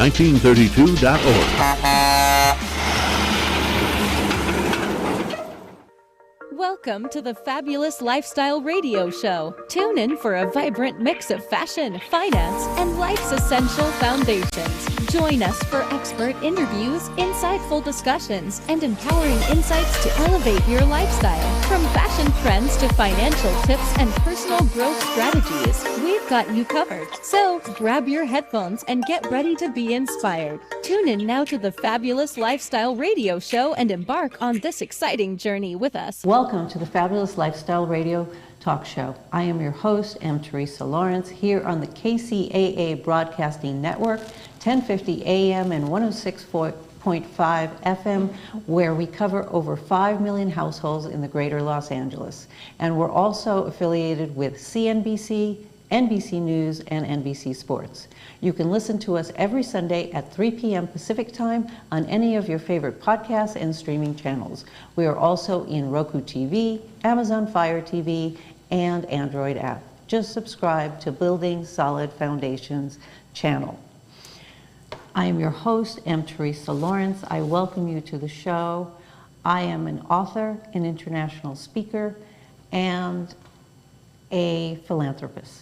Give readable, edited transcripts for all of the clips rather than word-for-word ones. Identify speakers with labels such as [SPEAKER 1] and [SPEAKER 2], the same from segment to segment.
[SPEAKER 1] 1932.org.
[SPEAKER 2] Welcome to the Fabulous Lifestyle Radio Show. Tune in for a vibrant mix of fashion, finance, and life's essential foundations. Join us for expert interviews, insightful discussions, and empowering insights to elevate your lifestyle. From fashion trends to financial tips and personal growth strategies, we've got you covered. So grab your headphones and get ready to be inspired. Tune in now to the Fabulous Lifestyle Radio Show and embark on this exciting journey with us.
[SPEAKER 3] Welcome to the Fabulous Lifestyle Radio Talk Show. I am your host, M. Teresa Lawrence, here on the KCAA Broadcasting Network, 1050 AM and 106.5 FM, where we cover over 5 million households in the greater Los Angeles. And we're also affiliated with CNBC, NBC News, and NBC Sports. You can listen to us every Sunday at 3 p.m. Pacific Time on any of your favorite podcasts and streaming channels. We are also in Roku TV, Amazon Fire TV, and Android app. Just subscribe to Building Solid Foundations channel. I am your host, M. Teresa Lawrence. I welcome you to the show. I am an author, an international speaker, and a philanthropist.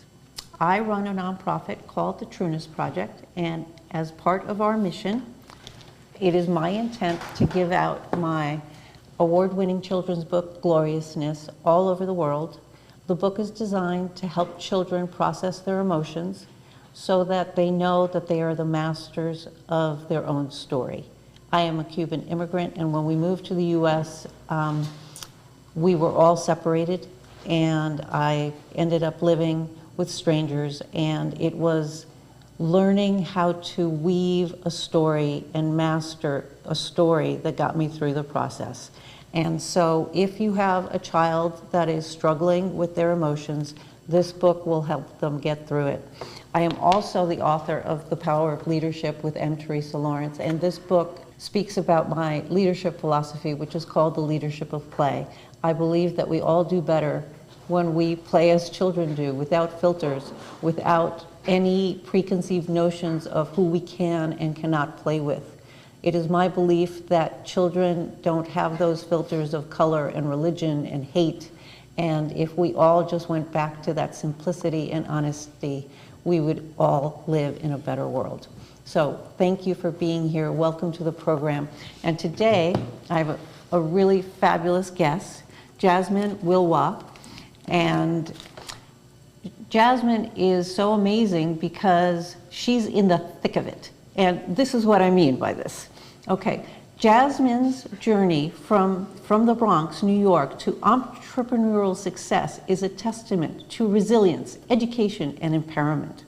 [SPEAKER 3] I run a nonprofit called the Trueness Project, and as part of our mission, it is my intent to give out my award-winning children's book, Gloriousness, all over the world. The book is designed to help children process their emotions so that they know that they are the masters of their own story. I am a Cuban immigrant, and when we moved to the U.S., we were all separated, and I ended up living with strangers, and it was learning how to weave a story and master a story that got me through the process. And so if you have a child that is struggling with their emotions, this book will help them get through it. I am also the author of The Power of Leadership with M. Teresa Lawrence, and this book speaks about my leadership philosophy, which is called the leadership of play. I believe that we all do better when we play as children do, without filters, without any preconceived notions of who we can and cannot play with. It is my belief that children don't have those filters of color and religion and hate, and if we all just went back to that simplicity and honesty, we would all live in a better world. So thank you for being here. Welcome to the program. And today I have a really fabulous guest, Jasmine Wilwa. And Jasmine is so amazing because she's in the thick of it. And this is what I mean by this. Okay, Jasmine's journey from the Bronx, New York, to entrepreneurial success is a testament to resilience, education, and empowerment.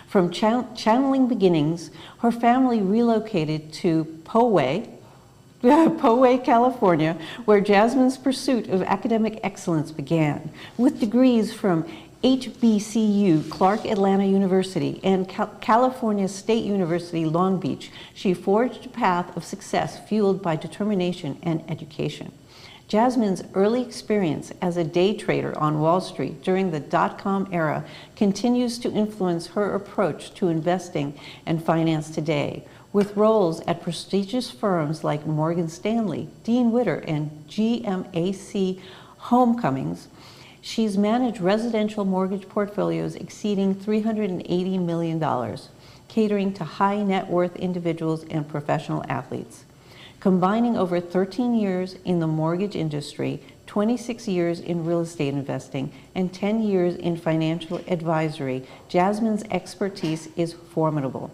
[SPEAKER 3] From channeling beginnings, her family relocated to Poway, California, where Jasmine's pursuit of academic excellence began. With degrees from HBCU, Clark Atlanta University, and California State University, Long Beach, she forged a path of success fueled by determination and education. Jasmine's early experience as a day trader on Wall Street during the dot-com era continues to influence her approach to investing and finance today. With roles at prestigious firms like Morgan Stanley, Dean Witter, and GMAC Homecomings, she's managed residential mortgage portfolios exceeding $380 million, catering to high net worth individuals and professional athletes. Combining over 13 years in the mortgage industry, 26 years in real estate investing, and 10 years in financial advisory, Jasmine's expertise is formidable.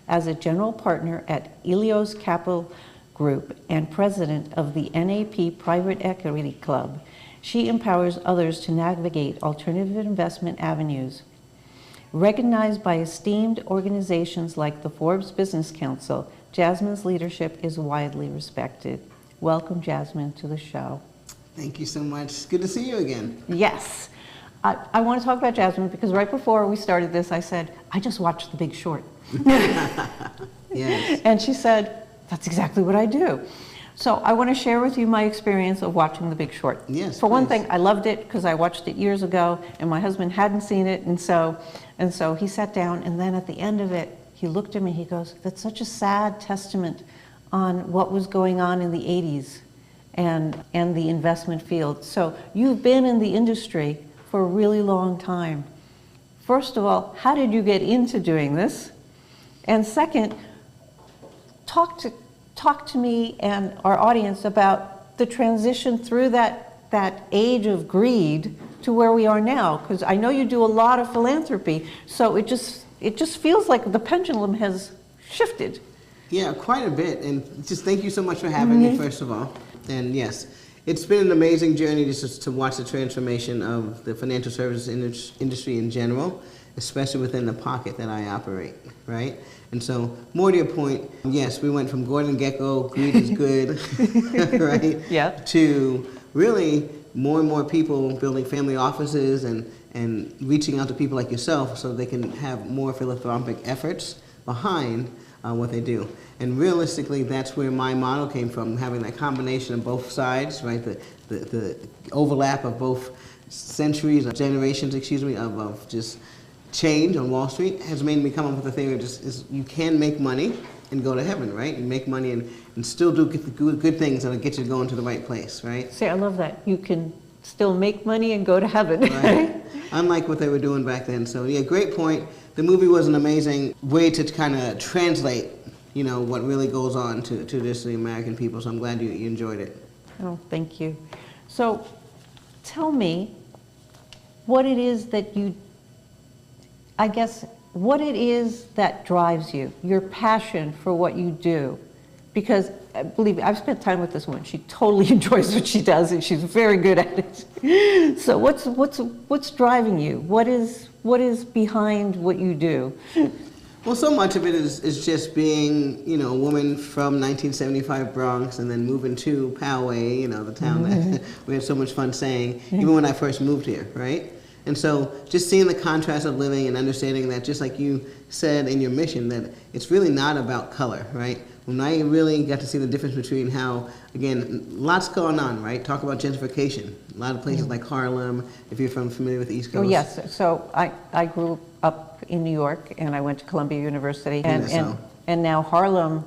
[SPEAKER 3] As a general partner at Ilios Capital Group and president of the NAP Private Equity Club, she empowers others to navigate alternative investment avenues. Recognized by esteemed organizations like the Forbes Business Council, Jasmine's leadership is widely respected. Welcome, Jasmine, to the show.
[SPEAKER 4] Thank you so much. It's good to see you again.
[SPEAKER 3] Yes. I want to talk about Jasmine because right before we started this, I said, I just watched The Big Short.
[SPEAKER 4] Yes.
[SPEAKER 3] And she said, that's exactly what I do. So I want to share with you my experience of watching The Big Short.
[SPEAKER 4] Yes,
[SPEAKER 3] For one
[SPEAKER 4] please.
[SPEAKER 3] thing, I loved it because I watched it years ago and my husband hadn't seen it, and so he sat down, and then at the end of it, he looked at me, he goes, that's such a sad testament on what was going on in the 80s and the investment field. So you've been in the industry for a really long time. First of all, how did you get into doing this? And second, talk to me and our audience about the transition through that age of greed to where we are now, because I know you do a lot of philanthropy, so it just feels like the pendulum has shifted.
[SPEAKER 4] Yeah, quite a bit. And just thank you so much for having me, first of all. And yes, it's been an amazing journey just to watch the transformation of the financial services industry in general, especially within the pocket that I operate, right? And so, more to your point, yes, we went from Gordon Gekko, greed is good, right?
[SPEAKER 3] Yeah.
[SPEAKER 4] To really more and more people building family offices and reaching out to people like yourself so they can have more philanthropic efforts behind what they do. And realistically, that's where my model came from, having that combination of both sides, right? The overlap of both centuries, or generations, excuse me, of just change on Wall Street has made me come up with the theory of just you can make money and go to heaven, right? You make money and still do good things that'll get you going to the right place, right?
[SPEAKER 3] See, I love that. You can still make money and go to heaven.
[SPEAKER 4] Right. Unlike what they were doing back then. So yeah, great point. The movie was an amazing way to kind of translate, what really goes on to just the American people. So I'm glad you enjoyed it.
[SPEAKER 3] Oh, thank you. So tell me what it is that what it is that drives you, your passion for what you do. Because believe me, I've spent time with this woman. She totally enjoys what she does, and she's very good at it. So what's driving you? What is behind what you do?
[SPEAKER 4] Well, so much of it is just being, a woman from 1975 Bronx and then moving to Poway, the town that we had so much fun saying, even when I first moved here, right? And so just seeing the contrast of living and understanding that, just like you said in your mission, that it's really not about color, right? When I really got to see the difference between how, again, lots going on, right? Talk about gentrification. A lot of places like Harlem, if you're familiar with the East Coast.
[SPEAKER 3] Oh, yes. So I grew up in New York, and I went to Columbia University. And now Harlem,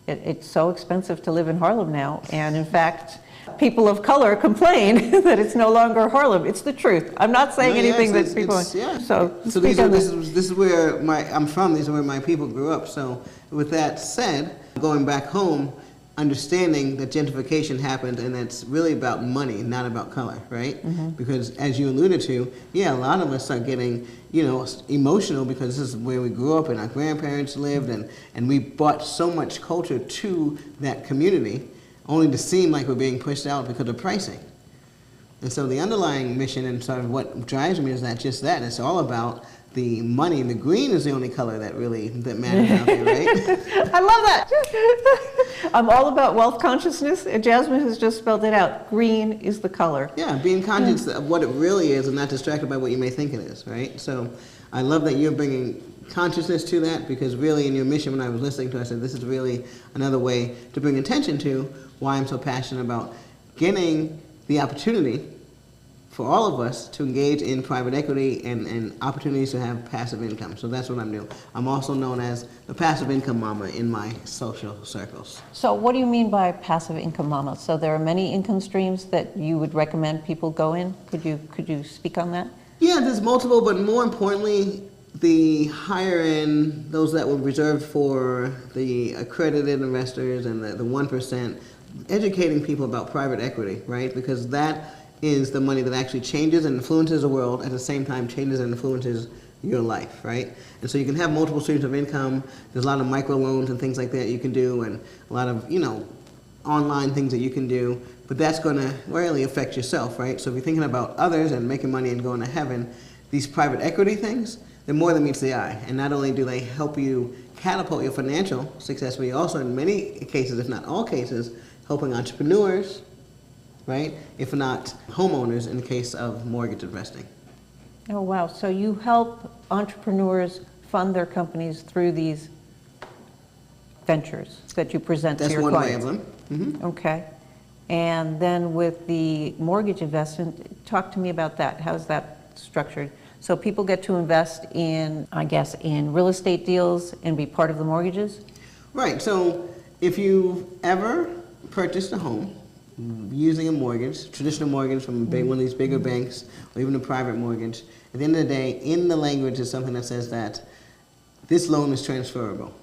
[SPEAKER 3] it's so expensive to live in Harlem now. And in fact, people of color complain that it's no longer Harlem. It's the truth. I'm not saying anything that people.
[SPEAKER 4] Yeah.
[SPEAKER 3] So
[SPEAKER 4] this is where I'm from. These are where my people grew up. So with that said, going back home, understanding that gentrification happened, and that's really about money, not about color, right? Because as you alluded to, a lot of us are getting, emotional because this is where we grew up and our grandparents lived, and we brought so much culture to that community, only to seem like we're being pushed out because of pricing. And so the underlying mission and sort of what drives me is that it's all about the money. The green is the only color that matters out there, right?
[SPEAKER 3] I love that. I'm all about wealth consciousness, and Jasmine has just spelled it out. Green is the color.
[SPEAKER 4] Yeah, being conscious of what it really is and not distracted by what you may think it is, right? So I love that you're bringing consciousness to that, because really in your mission, when I was listening to it, I said this is really another way to bring attention to why I'm so passionate about getting the opportunity for all of us to engage in private equity and opportunities to have passive income. So that's what I'm doing. I'm also known as the passive income mama in my social circles.
[SPEAKER 3] So what do you mean by passive income mama? So there are many income streams that you would recommend people go in? Could you speak on that?
[SPEAKER 4] Yeah, there's multiple, but more importantly, the higher end, those that were reserved for the accredited investors and the 1%, educating people about private equity, right? Because that is the money that actually changes and influences the world, at the same time changes and influences your life, right? And so you can have multiple streams of income. There's a lot of micro loans and things like that you can do, and a lot of, online things that you can do, but that's going to really affect yourself, right? So if you're thinking about others and making money and going to heaven, these private equity things, they're more than meets the eye. And not only do they help you catapult your financial success, but you also, in many cases, if not all cases, helping entrepreneurs, right? If not homeowners in the case of mortgage investing.
[SPEAKER 3] Oh, wow. So you help entrepreneurs fund their companies through these ventures that you present to your clients?
[SPEAKER 4] That's one way of them. Mm-hmm.
[SPEAKER 3] Okay. And then with the mortgage investment, talk to me about that. How's that structured? So people get to invest in, I guess, in real estate deals and be part of the mortgages?
[SPEAKER 4] Right. So if you've ever purchased a home using a mortgage, traditional mortgage from one of these bigger banks, or even a private mortgage, at the end of the day, in the language is something that says that this loan is transferable.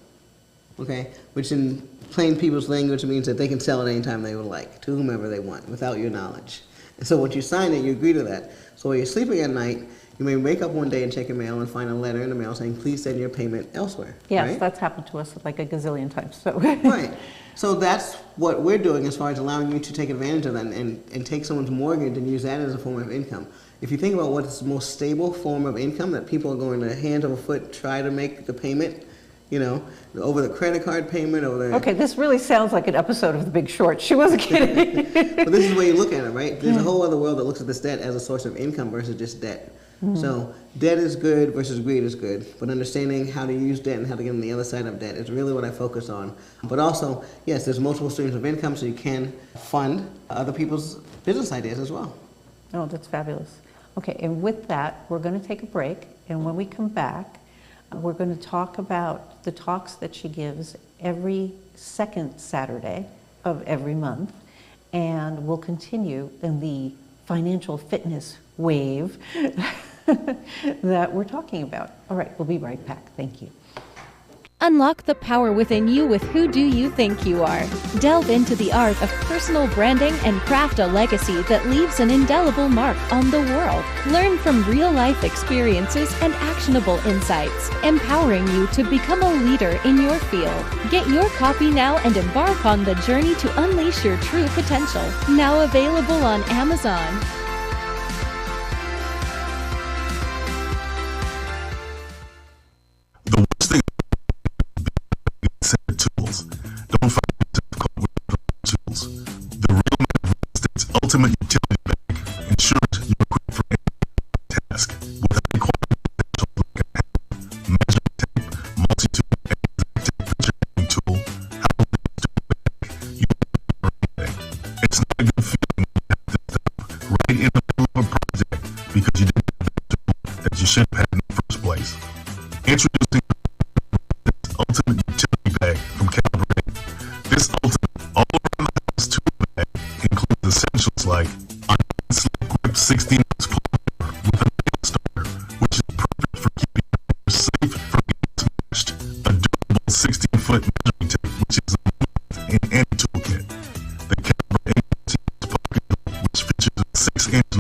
[SPEAKER 4] Okay? Which in plain people's language means that they can sell it anytime they would like, to whomever they want, without your knowledge. And so once you sign it, you agree to that. So while you're sleeping at night, you may wake up one day and check your mail and find a letter in the mail saying, please send your payment elsewhere.
[SPEAKER 3] Yes,
[SPEAKER 4] right?
[SPEAKER 3] that's happened to us like a gazillion times. So.
[SPEAKER 4] Right. So that's what we're doing as far as allowing you to take advantage of that and take someone's mortgage and use that as a form of income. If you think about what's the most stable form of income that people are going to hand over foot try to make the payment, you know, over the credit card payment, over the...
[SPEAKER 3] Okay, this really sounds like an episode of The Big Short. She wasn't kidding.
[SPEAKER 4] But this is the way you look at it, right? There's a whole other world that looks at this debt as a source of income versus just debt. So debt is good versus greed is good, but understanding how to use debt and how to get on the other side of debt is really what I focus on. But also, yes, there's multiple streams of income, so you can fund other people's business ideas as well.
[SPEAKER 3] Oh, that's fabulous. Okay, and with that, we're going to take a break, and when we come back, we're going to talk about the talks that she gives every second Saturday of every month, and we'll continue in the financial fitness wave that we're talking about. All right, we'll be right back. Thank you.
[SPEAKER 2] Unlock the power within you with Who Do You Think You Are? Delve into the art of personal branding and craft a legacy that leaves an indelible mark on the world. Learn from real-life experiences and actionable insights, empowering you to become a leader in your field. Get your copy now and embark on the journey to unleash your true potential. Now available on Amazon.
[SPEAKER 1] The worst thing is tools. Don't find yourself caught with tools. The real real estate's ultimate utility bag ensures you're equipped for any task with a required measuring tape, multi-tool, and temperature reading tool. How to use the bag. It's not a good feeling when you have to stop right in the middle of a project because you didn't have the tool that you should have had in the first place. Introducing this ultimate utility bag from Calibre. This ultimate all-around-the-house tool bag includes essentials like a slip grip 16-ounce plier with a nail starter, which is perfect for keeping your safe from getting smashed. A durable 16-foot measuring tape, which is a must in any toolkit. The Calibre 18-ounce pocket tool, which features a 6-inch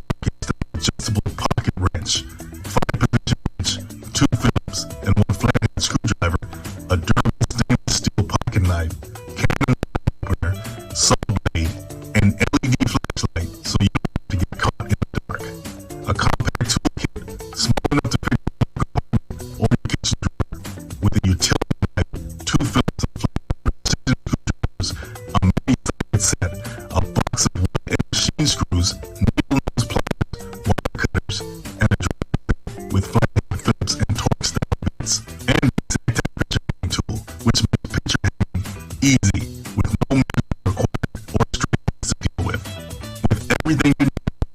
[SPEAKER 1] adjustable pocket wrench, 5-position wrench, 2 Phillips, and 1 flathead screwdriver, a durable stainless steel pocket knife, Canon opener, saw blade, and LED flashlight so you don't have to get caught in the dark. A compact toolkit, small enough to fit in your compartment or your kitchen drawer, with a utility knife, 2 Phillips and flathead precision screwdrivers, a mini-sided set, a box of wood and machine screws, needle nose pliers, wire cutters, and a drill with flathead Phillips and torque style bits, and a temperature reading tool, which makes picture hanging easy with no measuring required or strings to deal with. With everything you need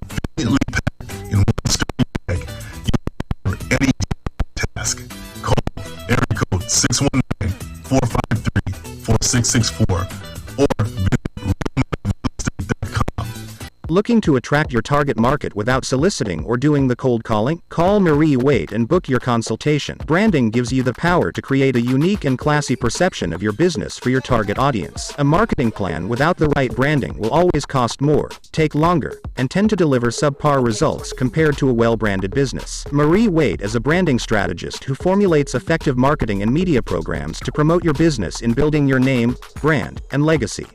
[SPEAKER 1] conveniently packed in one sturdy bag, you can for any task. Call area code 619-453-4664 or visit realmoneyrealestate.com.
[SPEAKER 5] Looking to attract your target market without soliciting or doing the cold calling? Call Marie Waite and book your consultation. Branding gives you the power to create a unique and classy perception of your business for your target audience. A marketing plan without the right branding will always cost more, take longer, and tend to deliver subpar results compared to a well-branded business. Marie Waite is a branding strategist who formulates effective marketing and media programs to promote your business in building your name, brand, and legacy.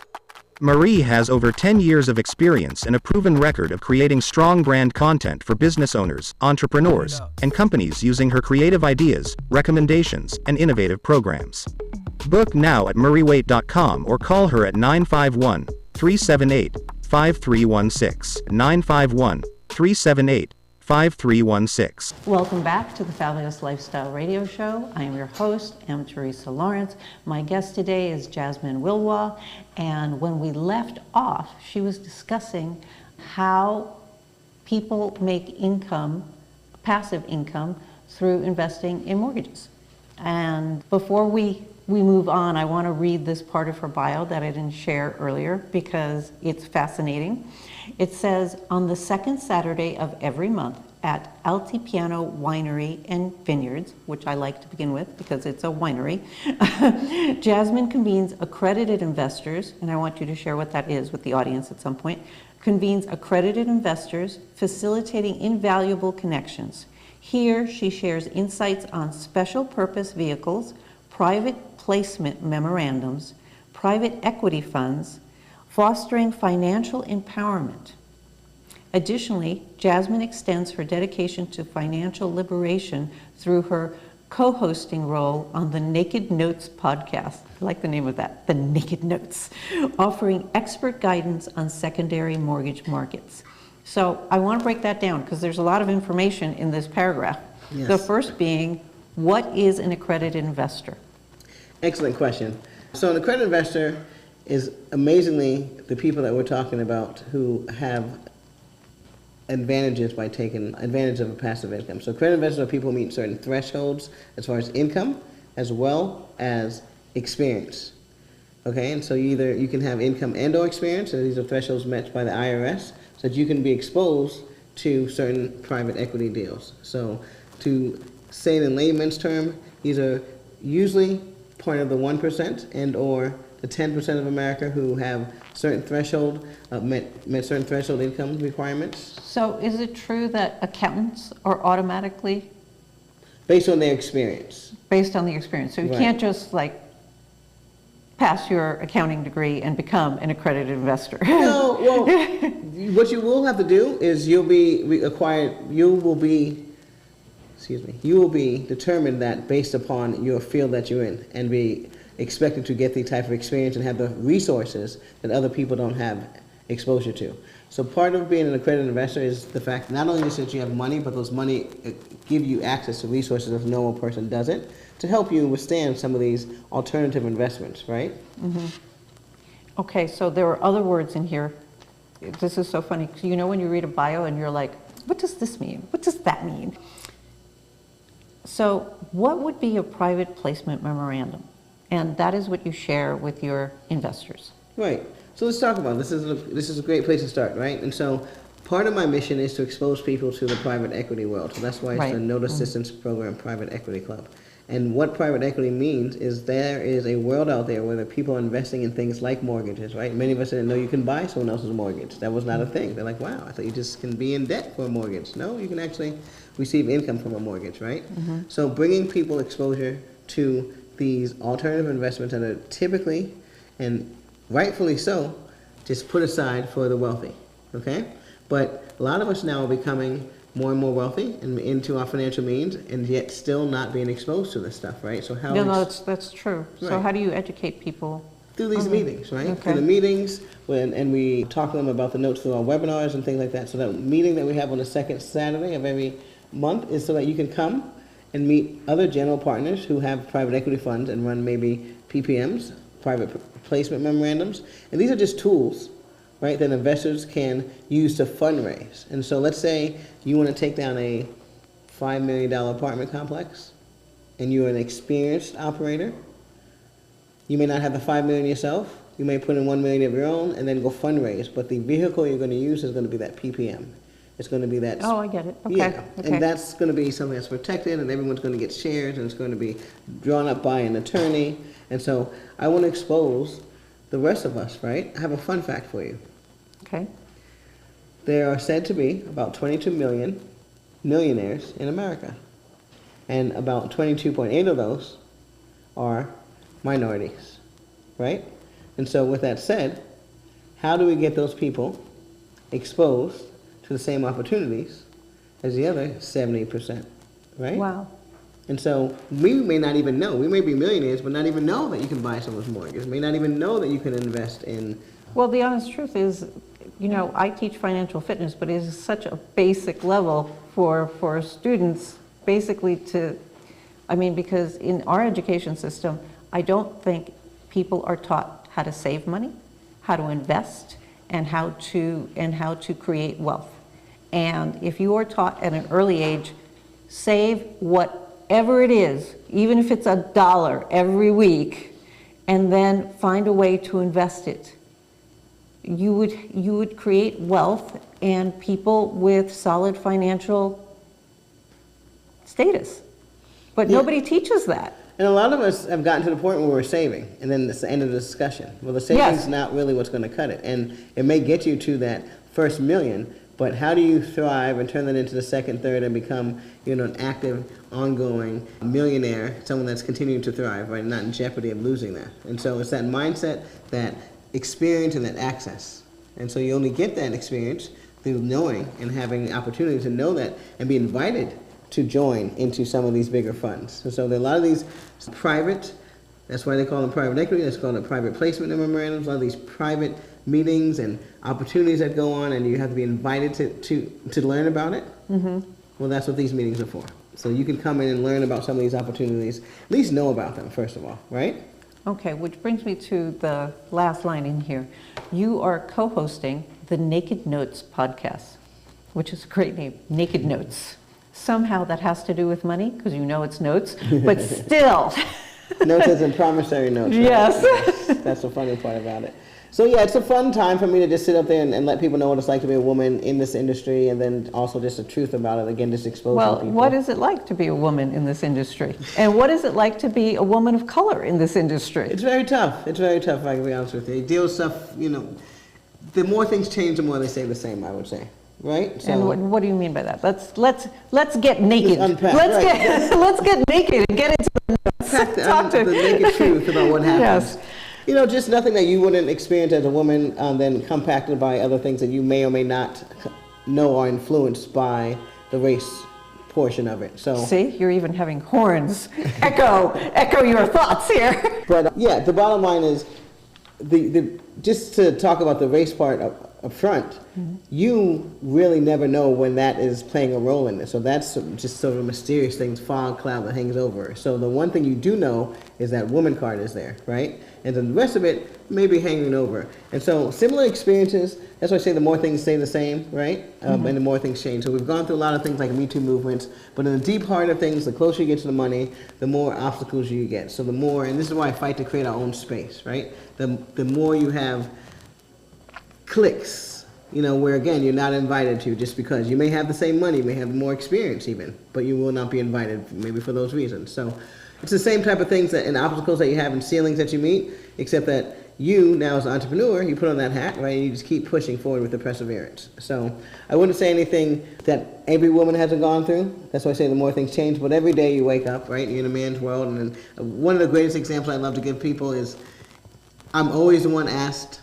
[SPEAKER 5] Marie has over 10 years of experience and a proven record of creating strong brand content for business owners, entrepreneurs, and companies using her creative ideas, recommendations, and innovative programs. Book now at mariewaite.com or call her at 951-378-5316, 951-378-5316.
[SPEAKER 3] Welcome back to the Fabulous Lifestyle Radio Show. I am your host, M. Teresa Lawrence. My guest today is Jasmine Wilwa, and when we left off, she was discussing how people make income passive income through investing in mortgages. And before we move on, I want to read this part of her bio that I didn't share earlier because it's fascinating. It says, on the second Saturday of every month at Altipiano Winery and Vineyards, which I like to begin with because it's a winery, Jasmine convenes accredited investors, and I want you to share what that is with the audience at some point, convenes accredited investors, facilitating invaluable connections. Here, she shares insights on special purpose vehicles, private placement memorandums, private equity funds, fostering financial empowerment. Additionally, Jasmine extends her dedication to financial liberation through her co-hosting role on the Naked Notes podcast. I like the name of that, the Naked Notes, offering expert guidance on secondary mortgage markets. So I want to break that down because there's a lot of information in this paragraph.
[SPEAKER 4] Yes.
[SPEAKER 3] The first being, what is an accredited investor?
[SPEAKER 4] Excellent question. So an accredited investor is amazingly the people that we're talking about who have advantages by taking advantage of a passive income. So accredited investors are people who meet certain thresholds as far as income as well as experience. Okay, and so either you can have income and or experience, and these are thresholds met by the IRS, so that you can be exposed to certain private equity deals. So to say it in layman's term, these are usually part of the 1% and or the 10% of America who have certain threshold, met certain threshold income requirements.
[SPEAKER 3] So is it true that accountants are automatically
[SPEAKER 4] Based on their experience.
[SPEAKER 3] based on the experience? So you
[SPEAKER 4] Right.
[SPEAKER 3] can't just like pass your accounting degree and become an accredited investor.
[SPEAKER 4] No, well, what you will have to do is you will be determined that based upon your field that you're in and be expected to get the type of experience and have the resources that other people don't have exposure to. So part of being an accredited investor is the fact not only just that you have money, but those money give you access to resources that a normal person doesn't to help you withstand some of these alternative investments, right?
[SPEAKER 3] Okay, so there are other words in here. This is so funny, 'cause you know when you read a bio and you're like, what does this mean? What does that mean? So what would be a private placement memorandum? And that is what you share with your investors.
[SPEAKER 4] Right. So let's talk about it. This is a great place to start, right? And so part of my mission is to expose people to the private equity world. So that's why it's
[SPEAKER 3] Right.
[SPEAKER 4] the Note Assistance Program Private Equity Club. And what private equity means is there is a world out there where the people are investing in things like mortgages, right? Many of us didn't know you can buy someone else's mortgage. That was not a thing. They're like, wow, I thought you just can be in debt for a mortgage. No, you can actually receive income from a mortgage, right? So bringing people exposure to these alternative investments that are typically, and rightfully so, just put aside for the wealthy, okay? But a lot of us now are becoming more and more wealthy and into our financial means, and yet still not being exposed to this stuff, right? So how
[SPEAKER 3] No, that's true. So
[SPEAKER 4] Right.
[SPEAKER 3] how do you educate people?
[SPEAKER 4] through these meetings, right?
[SPEAKER 3] Okay.
[SPEAKER 4] Through the meetings, and we talk to them about the notes through our webinars and things like that. So that meeting that we have on the second Saturday of every month is so that you can come and meet other general partners who have private equity funds and run maybe PPMs, private placement memorandums. And these are just tools, right, that investors can use to fundraise. And so let's say you want to take down a $5 million apartment complex and you're an experienced operator. You may not have the $5 million yourself. You may put in $1 million of your own and then go fundraise. But the vehicle you're going to use is going to be that PPM. It's going to be that.
[SPEAKER 3] Oh, I get it. Okay.
[SPEAKER 4] Yeah,
[SPEAKER 3] Okay.
[SPEAKER 4] and that's going to be something that's protected, and everyone's going to get shares, and it's going to be drawn up by an attorney. And so I want to expose the rest of us, right? I have a fun fact for you.
[SPEAKER 3] Okay.
[SPEAKER 4] There are said to be about 22 million millionaires in America, and about 22.8 of those are minorities, right? And so with that said, how do we get those people exposed to the same opportunities as the other 70%, right?
[SPEAKER 3] Wow.
[SPEAKER 4] And so we may not even know. We may be millionaires, but not even know that you can buy someone's mortgage. May not even know that you can invest in.
[SPEAKER 3] Well, the honest truth is, you know, I teach financial fitness, but it is such a basic level for students basically to, I mean, because in our education system, I don't think people are taught how to save money, how to invest, and how to create wealth. And if you are taught at an early age save whatever it is, even if it's $1 every week, and then find a way to invest it, you would create wealth and people with solid financial status. But
[SPEAKER 4] Yeah.
[SPEAKER 3] nobody teaches that.
[SPEAKER 4] And a lot of us have gotten to the point where we're saving, and then it's the end of the discussion. Well, the saving's
[SPEAKER 3] Yes.
[SPEAKER 4] not really what's going to cut it, and it may get you to that first million, but how do you thrive and turn that into the second, third, and become, an active, ongoing millionaire, someone that's continuing to thrive, right, not in jeopardy of losing that. And so it's that mindset, that experience, and that access. And so you only get that experience through knowing and having the opportunity to know that and be invited to join into some of these bigger funds. And so there are a lot of these private, that's why they call them private equity, that's called a private placement in memorandums, a lot of these private meetings and opportunities that go on, and you have to be invited to learn about it. Mm-hmm. Well, that's what these meetings are for. So you can come in and learn about some of these opportunities, at least know about them, first of all, right?
[SPEAKER 3] Okay, which brings me to the last line in here. You are co-hosting the Naked Notes podcast, which is a great name, Naked Notes. Somehow that has to do with money, because it's notes, but still.
[SPEAKER 4] Notes as in promissory notes. Right?
[SPEAKER 3] Yes.
[SPEAKER 4] That's the funny part about it. So yeah, it's a fun time for me to just sit up there and let people know what it's like to be a woman in this industry, and then also just the truth about it. Again, just exposing people.
[SPEAKER 3] What is it like to be a woman in this industry? And what is it like to be a woman of color in this industry?
[SPEAKER 4] It's very tough. It's very tough, if I can be honest with you. You deal with stuff, the more things change, the more they stay the same, I would say. Right? So,
[SPEAKER 3] And what do you mean by that? Let's get naked.
[SPEAKER 4] Just unpack,
[SPEAKER 3] let's
[SPEAKER 4] right.
[SPEAKER 3] let's get naked and get into the notes. Talk
[SPEAKER 4] the naked truth about what happens.
[SPEAKER 3] Yes.
[SPEAKER 4] Just nothing that you wouldn't experience as a woman, then compacted by other things that you may or may not know are influenced by the race portion of it. So
[SPEAKER 3] See, you're even having horns echo your thoughts here.
[SPEAKER 4] But yeah, the bottom line is, the just to talk about the race part up front, you really never know when that is playing a role in this. So that's just sort of a mysterious thing, fog cloud that hangs over. So the one thing you do know is that woman card is there, right? And then the rest of it may be hanging over. And so similar experiences, that's why I say the more things stay the same, right? And the more things change. So we've gone through a lot of things like Me Too movements, but in the deep heart of things, the closer you get to the money, the more obstacles you get. So the more, and this is why I fight to create our own space, right? The more you have clicks, where again, you're not invited to just because you may have the same money, you may have more experience even, but you will not be invited maybe for those reasons. So it's the same type of things and obstacles that you have and ceilings that you meet, except that you now as an entrepreneur, you put on that hat, right? And you just keep pushing forward with the perseverance. So I wouldn't say anything that every woman hasn't gone through. That's why I say the more things change, but every day you wake up, right? You're in a man's world. And then one of the greatest examples I love to give people is I'm always the one asked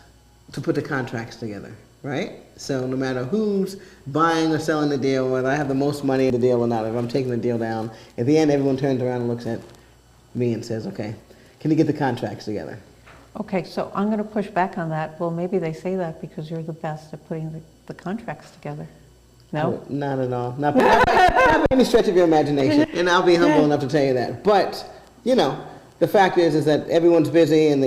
[SPEAKER 4] to put the contracts together, right? So no matter who's buying or selling the deal, whether I have the most money in the deal or not, if I'm taking the deal down, at the end everyone turns around and looks at me and says, okay, can you get the contracts together?
[SPEAKER 3] Okay, so I'm going to push back on that. Well, maybe they say that because you're the best at putting the contracts together. No?
[SPEAKER 4] Not at all. Not by any stretch of your imagination. And I'll be humble enough to tell you that. But, the fact is that everyone's busy and,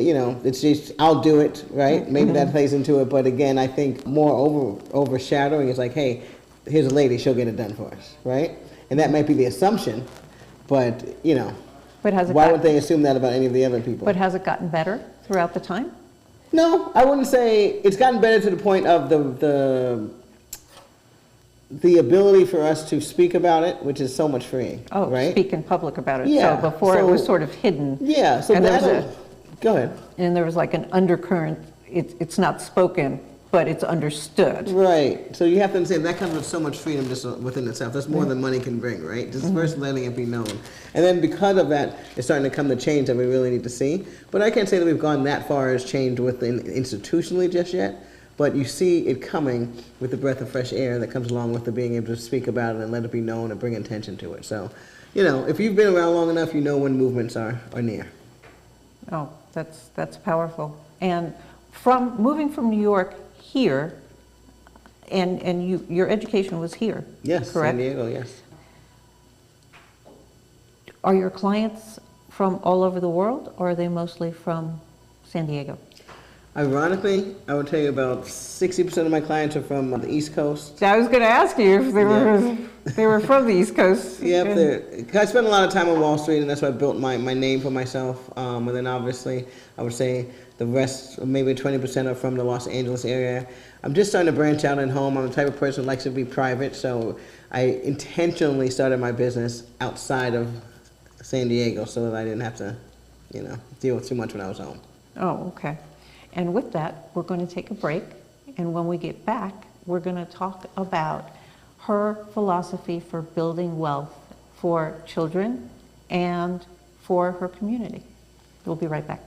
[SPEAKER 4] it's just, I'll do it, right? Maybe that plays into it. But again, I think more overshadowing is like, hey, here's a lady, she'll get it done for us, right? And that might be the assumption, but,
[SPEAKER 3] But has it
[SPEAKER 4] why would they assume that about any of the other people?
[SPEAKER 3] But has it gotten better throughout the time?
[SPEAKER 4] No, I wouldn't say it's gotten better to the point of the ability for us to speak about it, which is so much freeing.
[SPEAKER 3] Oh,
[SPEAKER 4] right?
[SPEAKER 3] speak in public about it.
[SPEAKER 4] Yeah,
[SPEAKER 3] So before it
[SPEAKER 4] so-
[SPEAKER 3] was sort of hidden.
[SPEAKER 4] Yeah, so
[SPEAKER 3] And there was
[SPEAKER 4] that. Go ahead.
[SPEAKER 3] And there was like an undercurrent. It's not spoken, but it's understood.
[SPEAKER 4] Right. So you have to understand that comes with so much freedom just within itself. That's more than money can bring, right? Just first letting it be known. And then because of that, it's starting to come the change that we really need to see. But I can't say that we've gone that far as change within institutionally just yet. But you see it coming with the breath of fresh air that comes along with the being able to speak about it and let it be known and bring attention to it. So, if you've been around long enough, you know when movements are near.
[SPEAKER 3] Oh, that's powerful. And from moving from New York here, and your education was here,
[SPEAKER 4] Yes,
[SPEAKER 3] correct?
[SPEAKER 4] San Diego, yes.
[SPEAKER 3] Are your clients from all over the world, or are they mostly from San Diego?
[SPEAKER 4] Ironically, I would tell you about 60% of my clients are from the East Coast.
[SPEAKER 3] I was going to ask you if they were from the East Coast.
[SPEAKER 4] Yep, I spent a lot of time on Wall Street, and that's why I built my name for myself. And then obviously, I would say the rest, maybe 20%, are from the Los Angeles area. I'm just starting to branch out at home. I'm the type of person who likes to be private, so I intentionally started my business outside of San Diego so that I didn't have to, deal with too much when I was home.
[SPEAKER 3] Oh, okay. And with that, we're going to take a break. And when we get back, we're going to talk about her philosophy for building wealth for children and for her community. We'll be right back.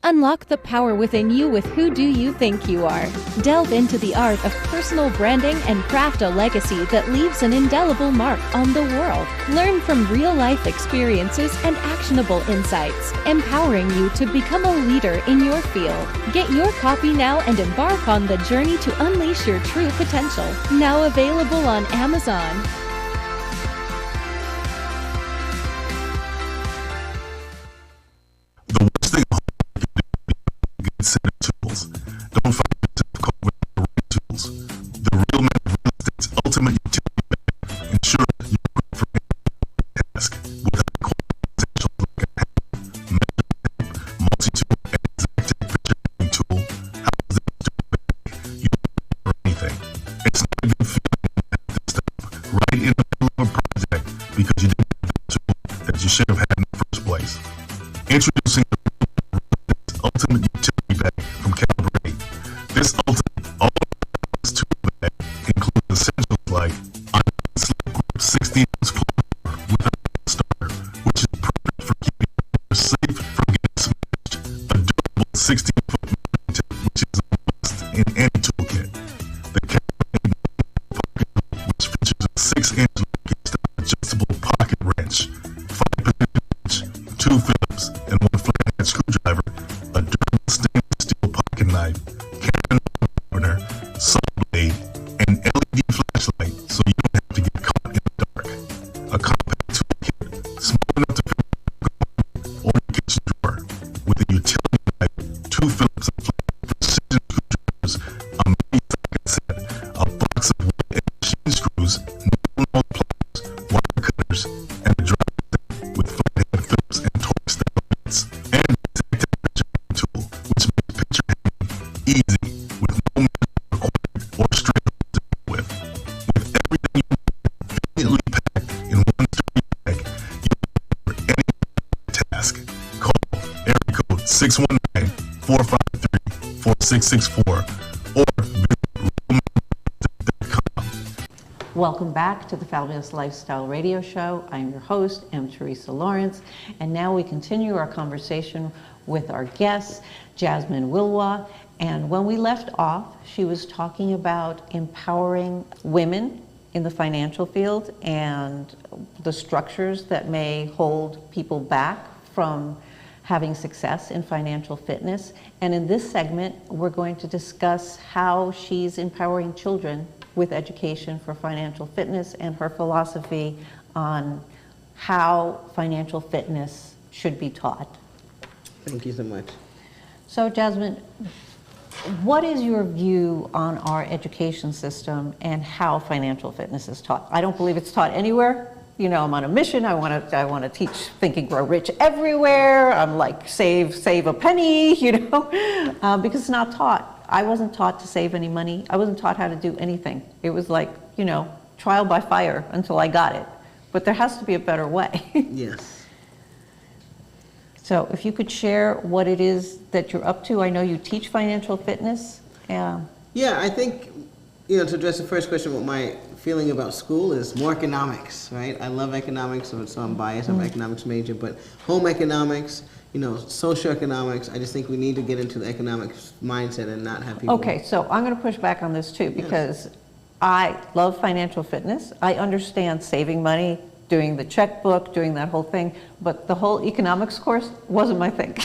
[SPEAKER 2] Unlock the power within you with Who Do You Think You Are? Delve into the art of personal branding and craft a legacy that leaves an indelible mark on the world. Learn from real-life experiences and actionable insights, empowering you to become a leader in your field. Get your copy now and embark on the journey to unleash your true potential. Now available on Amazon.
[SPEAKER 1] The worst thing a good set of tools. Don't find it difficult with the right tools. The Real Men of Real Estate's ultimate utility bag ensures you're equipped for any task with high-quality essentials like a pen, measuring multi-tool, and exact picture-taking tool. How does that do bag? You don't need for anything. It's not a good feeling when you have this stuff right in the middle of a project because you didn't have that tool that you should have had in the first place. Introducing the Ultimate Utility Bag from Calibrate. This ultimate all-purpose tool bag includes essentials like iron slip grip 16-ounce plumber with a starter, which is perfect for keeping your safe from getting smashed. A durable 16-foot measuring tip, which is a must in any toolkit. The Calibrate pocket, which features a 6-inch Lucky-style adjustable pocket wrench, 5-position wrench, 2 Phillips, and 1 flathead screwdriver, a durable stainless steel pocket knife, Canon opener, saw blade, and LED flashlight so you don't have to get caught in the dark. A compact toolkit, small enough to fit in your garden or your kitchen drawer, with a utility knife, 2 Phillips and flathead precision screwdrivers, a mini socket set, a box of wood and machine screws, no pliers, wire cutters, and a driver set with flathead Phillips and torque style bits, and exact temperature tool, which makes picture hanging easy with no measurement required or straight to deal with. With everything you need conveniently packed in one sturdy bag, you can for any task. Call area code 619-453-4664 or visit realmenofrealestate.com.
[SPEAKER 3] Welcome back to the Fabulous Lifestyle Radio Show. I'm your host, M. Teresa Lawrence, and now we continue our conversation with our guest, Jasmine Wilwa. And when we left off, she was talking about empowering women in the financial field and the structures that may hold people back from having success in financial fitness. And in this segment, we're going to discuss how she's empowering children with education for financial fitness and her philosophy on how financial fitness should be taught.
[SPEAKER 4] Thank you so much.
[SPEAKER 3] So Jasmine, what is your view on our education system and how financial fitness is taught? I don't believe it's taught anywhere. You know, I'm on a mission. I want to teach Think and Grow Rich everywhere. I'm like, save a penny, because it's not taught. I wasn't taught to save any money. I wasn't taught how to do anything. It was like, trial by fire until I got it. But there has to be a better way.
[SPEAKER 4] Yes.
[SPEAKER 3] So if you could share what it is that you're up to. I know you teach financial fitness.
[SPEAKER 4] Yeah, I think, to address the first question, what my feeling about school is more economics, right? I love economics, so I'm biased. I'm an economics major, but home economics, socioeconomics, I just think we need to get into the economics mindset and not have people...
[SPEAKER 3] Okay, so I'm going to push back on this too, because I love financial fitness. I understand saving money, doing the checkbook, doing that whole thing, but the whole economics course wasn't my thing.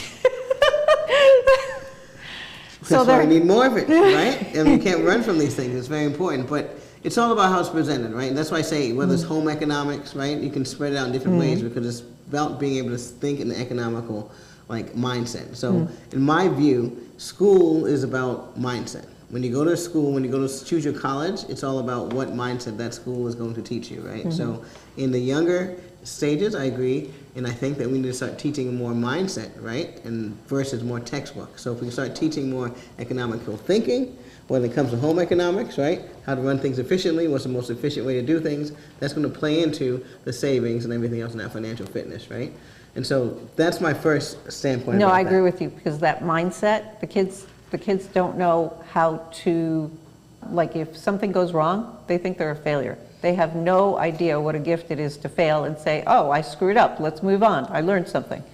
[SPEAKER 4] That's why we need more of it, right? And we can't run from these things. It's very important, but it's all about how it's presented, right? And that's why I say whether it's home economics, right? You can spread it out in different ways because it's about being able to think in the economical mindset. So in my view, school is about mindset. When you go to school, when you go to choose your college, it's all about what mindset that school is going to teach you, right? So in the younger stages, I agree, and I think that we need to start teaching more mindset, right? And versus more textbook. So if we start teaching more economical thinking, when it comes to home economics, right? How to run things efficiently, what's the most efficient way to do things, that's going to play into the savings and everything else in that financial fitness, right? And so that's my first standpoint.
[SPEAKER 3] No,
[SPEAKER 4] about
[SPEAKER 3] I agree
[SPEAKER 4] that.
[SPEAKER 3] with you, because that mindset, the kids don't know how to, like, if something goes wrong, they think they're a failure. They have no idea what a gift it is to fail and say, oh, I screwed up, let's move on, I learned something.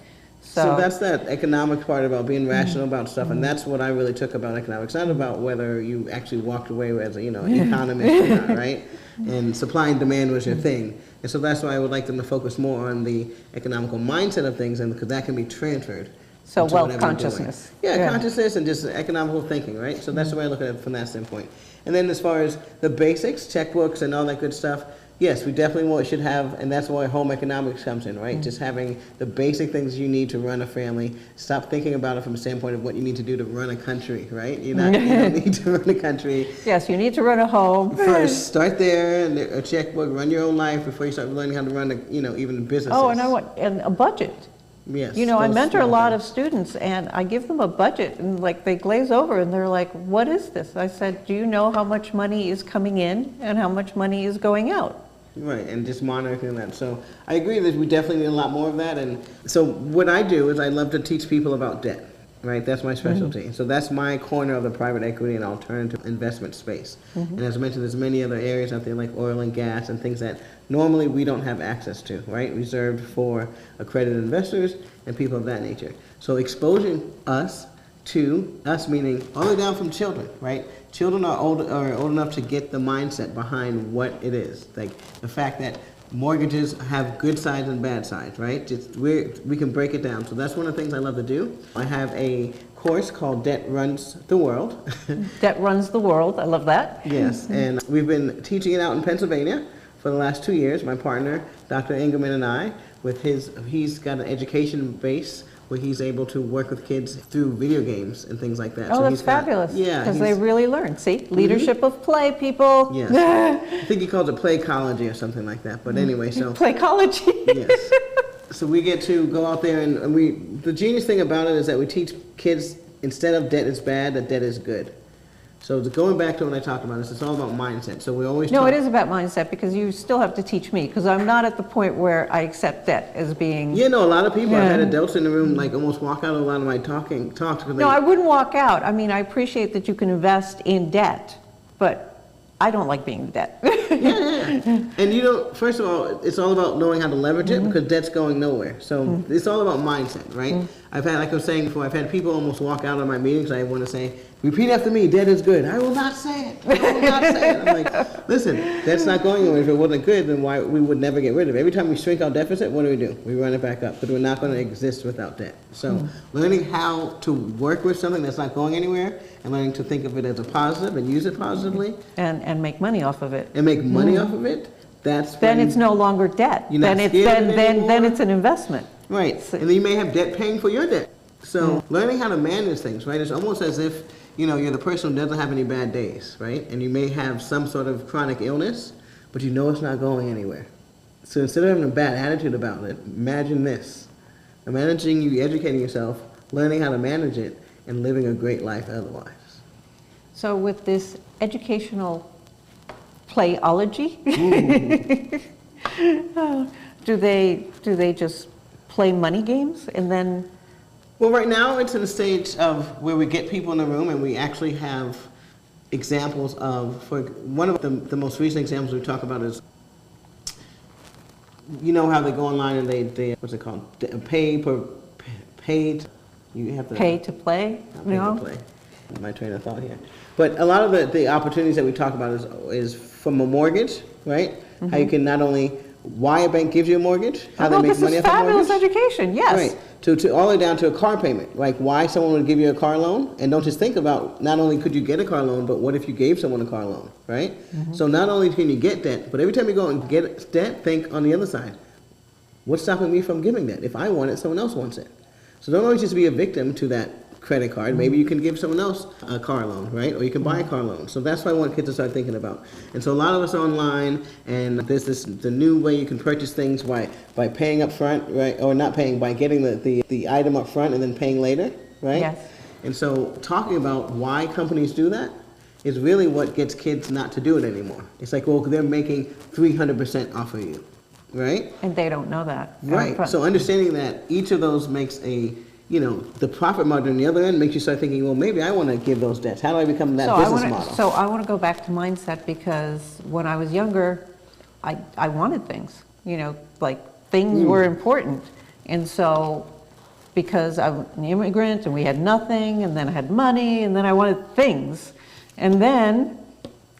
[SPEAKER 4] So that's that economic part about being rational about stuff, and that's what I really took about economics. Not about whether you actually walked away as a, an economist or not, right? And supply and demand was your thing, and so that's why I would like them to focus more on the economical mindset of things, and because that can be transferred.
[SPEAKER 3] So
[SPEAKER 4] into
[SPEAKER 3] wealth
[SPEAKER 4] whatever you're doing.
[SPEAKER 3] consciousness.
[SPEAKER 4] Yeah, consciousness and just economical thinking, right? So that's the way I look at it from that standpoint. And then as far as the basics, checkbooks and all that good stuff, yes, we definitely should have, and that's why home economics comes in, right? Just having the basic things you need to run a family. Stop thinking about it from the standpoint of what you need to do to run a country, right? You don't need to run a country.
[SPEAKER 3] Yes, you need to run a home.
[SPEAKER 4] First, start there, and a checkbook, run your own life before you start learning how to run, even businesses.
[SPEAKER 3] Oh, and a budget.
[SPEAKER 4] Yes.
[SPEAKER 3] I
[SPEAKER 4] those
[SPEAKER 3] mentor a
[SPEAKER 4] small
[SPEAKER 3] lot
[SPEAKER 4] things.
[SPEAKER 3] of students, and I give them a budget, and like they glaze over, and they're like, what is this? I said, do you know how much money is coming in and how much money is going out?
[SPEAKER 4] Right, and just monitoring that. So I agree that we definitely need a lot more of that. And so what I do is I love to teach people about debt, right? That's my specialty. So that's my corner of the private equity and alternative investment space. And as I mentioned, there's many other areas out there like oil and gas and things that normally we don't have access to, right? Reserved for accredited investors and people of that nature. So exposing us to us, meaning all the way down from children, right? Children are old enough to get the mindset behind what it is. Like the fact that mortgages have good sides and bad sides, right? We can break it down. So that's one of the things I love to do. I have a course called Debt Runs the World.
[SPEAKER 3] Debt runs the world. I love that.
[SPEAKER 4] Yes, and we've been teaching it out in Pennsylvania for the last 2 years. My partner, Dr. Engelman, and I, he's got an education base where he's able to work with kids through video games and things like that.
[SPEAKER 3] Oh,
[SPEAKER 4] So
[SPEAKER 3] that's
[SPEAKER 4] he's got-
[SPEAKER 3] fabulous.
[SPEAKER 4] Yeah,
[SPEAKER 3] Because they
[SPEAKER 4] he's-
[SPEAKER 3] really learn. See, leadership of play, people.
[SPEAKER 4] Yes. I think he calls it playcology or something like that. But anyway, so
[SPEAKER 3] Playcology.
[SPEAKER 4] yes. So we get to go out there and the genius thing about it is that we teach kids instead of debt is bad, that debt is good. So going back to what I talked about, it's all about mindset. So we always
[SPEAKER 3] No,
[SPEAKER 4] talk,
[SPEAKER 3] it is about mindset, because you still have to teach me, because I'm not at the point where I accept debt as being.
[SPEAKER 4] Yeah, no, a lot of people, I've had
[SPEAKER 3] Yeah.
[SPEAKER 4] adults in the room like almost walk out of a lot of my talks because
[SPEAKER 3] No, I wouldn't walk out. I mean, I appreciate that you can invest in debt, but I don't like being in debt.
[SPEAKER 4] And first of all, it's all about knowing how to leverage it because debt's going nowhere. So it's all about mindset, right? I've had, like I was saying before, I've had people almost walk out of my meetings. I want to say, repeat after me, debt is good. I will not say it. I will not say it. I'm like, listen, debt's not going anywhere. If it wasn't good, then why we would never get rid of it. Every time we shrink our deficit, what do? We run it back up because we're not going to exist without debt. So learning how to work with something that's not going anywhere and learning to think of it as a positive and use it positively
[SPEAKER 3] and make money off of it.
[SPEAKER 4] and make money off of it, that's
[SPEAKER 3] Then
[SPEAKER 4] when-
[SPEAKER 3] it's no longer debt.
[SPEAKER 4] You're not
[SPEAKER 3] Then it's
[SPEAKER 4] scared of it
[SPEAKER 3] then
[SPEAKER 4] anymore.
[SPEAKER 3] it's an investment.
[SPEAKER 4] Right,
[SPEAKER 3] So-
[SPEAKER 4] and then you may have debt paying for your debt. So learning how to manage things, right? It's almost as if, you're the person who doesn't have any bad days, right? And you may have some sort of chronic illness, but you know it's not going anywhere. So instead of having a bad attitude about it, imagine this. Imagine you educating yourself, learning how to manage it, and living a great life otherwise.
[SPEAKER 3] So with this educational playology, do they just play money games and then?
[SPEAKER 4] Well, right now it's in the stage of where we get people in the room and we actually have examples of, for one of the most recent examples we talk about is, how they go online and they what's it called? Paid. You have to
[SPEAKER 3] Pay to play?
[SPEAKER 4] not pay to play. My train of thought here. But a lot of the opportunities that we talk about is from a mortgage, right? How you can not only why a bank gives you a mortgage, how they
[SPEAKER 3] Oh,
[SPEAKER 4] make
[SPEAKER 3] this
[SPEAKER 4] money
[SPEAKER 3] is
[SPEAKER 4] off a mortgage.
[SPEAKER 3] fabulous education, yes.
[SPEAKER 4] Right. To all the way down to a car payment. Like why someone would give you a car loan. And don't just think about not only could you get a car loan, but what if you gave someone a car loan, right? So not only can you get debt, but every time you go and get debt, think on the other side. What's stopping me from giving that? If I want it, someone else wants it. So don't always just be a victim to that credit card. Maybe you can give someone else a car loan, right? Or you can buy a car loan. So that's what I want kids to start thinking about. And so a lot of us are online, and there's the new way you can purchase things by paying up front, right? Or not paying, by getting the item up front and then paying later, right?
[SPEAKER 3] Yes.
[SPEAKER 4] And so talking about why companies do that is really what gets kids not to do it anymore. It's like, well, they're making 300% off of you, right?
[SPEAKER 3] And they don't know that.
[SPEAKER 4] Right. So understanding that each of those makes the profit margin on the other end makes you start thinking, well, maybe I want to give those debts. How do I become that business model?
[SPEAKER 3] So I want to go back to mindset, because when I was younger, I wanted things, like things were important. And so because I'm an immigrant and we had nothing, and then I had money, and then I wanted things. And then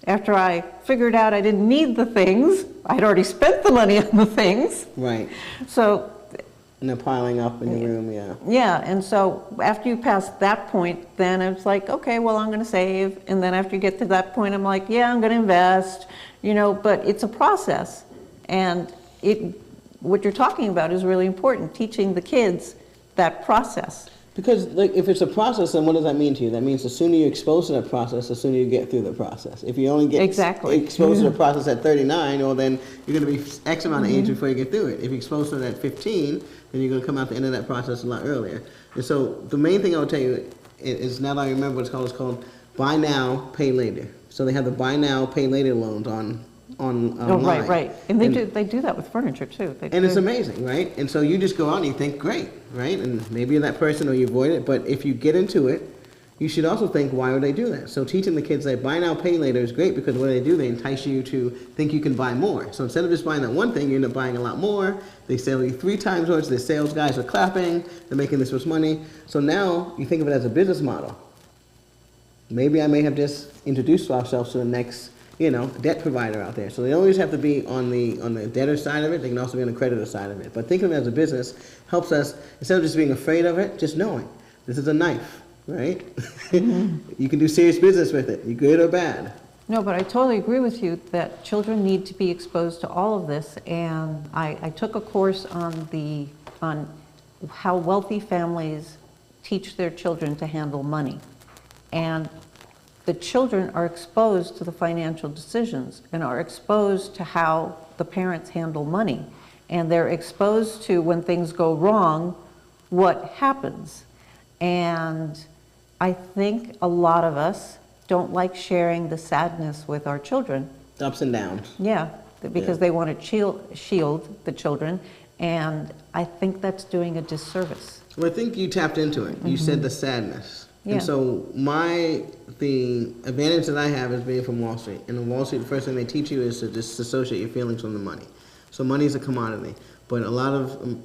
[SPEAKER 3] after I figured out I didn't need the things, I'd already spent the money on the things.
[SPEAKER 4] Right.
[SPEAKER 3] So
[SPEAKER 4] And they're piling up in your room, yeah.
[SPEAKER 3] yeah, and so after you pass that point, then it's like, okay, well, I'm going to save. And then after you get to that point, I'm like, yeah, I'm going to invest, but it's a process. And what you're talking about is really important, teaching the kids that process.
[SPEAKER 4] Because if it's a process, then what does that mean to you? That means the sooner you're exposed to that process, the sooner you get through the process. If you only get exposed to the process at 39, well, then you're going to be X amount of age before you get through it. If you're exposed to it at 15, then you're going to come out the end of that process a lot earlier. And so the main thing I would tell you is, now that I remember what it's called buy now, pay later. So they have the buy now, pay later loans online.
[SPEAKER 3] Right. And they do that with furniture too.
[SPEAKER 4] And it's amazing, right? And so you just go out and you think, great, right? And maybe you're that person or you avoid it, but if you get into it, you should also think, why would they do that? So teaching the kids that buy now, pay later is great, because what they do, they entice you to think you can buy more. So instead of just buying that one thing, you end up buying a lot more. They sell you 3 times more, so the sales guys are clapping, they're making this much money. So now you think of it as a business model. Maybe I may have just introduced ourselves to the next debt provider out there. So they don't always have to be on the debtor side of it, they can also be on the creditor side of it. But thinking of it as a business helps us, instead of just being afraid of it, just knowing this is a knife, right? You can do serious business with it, you good or bad.
[SPEAKER 3] No, but I totally agree with you that children need to be exposed to all of this. And I took a course on how wealthy families teach their children to handle money. And the children are exposed to the financial decisions and are exposed to how the parents handle money. And they're exposed to, when things go wrong, what happens. And I think a lot of us don't like sharing the sadness with our children.
[SPEAKER 4] Ups and downs.
[SPEAKER 3] Yeah, because they want to shield the children. And I think that's doing a disservice.
[SPEAKER 4] Well, I think you tapped into it. You said the sadness.
[SPEAKER 3] Yeah.
[SPEAKER 4] And so the advantage that I have is being from Wall Street. And in Wall Street, the first thing they teach you is to disassociate your feelings from the money. So money is a commodity. But a lot of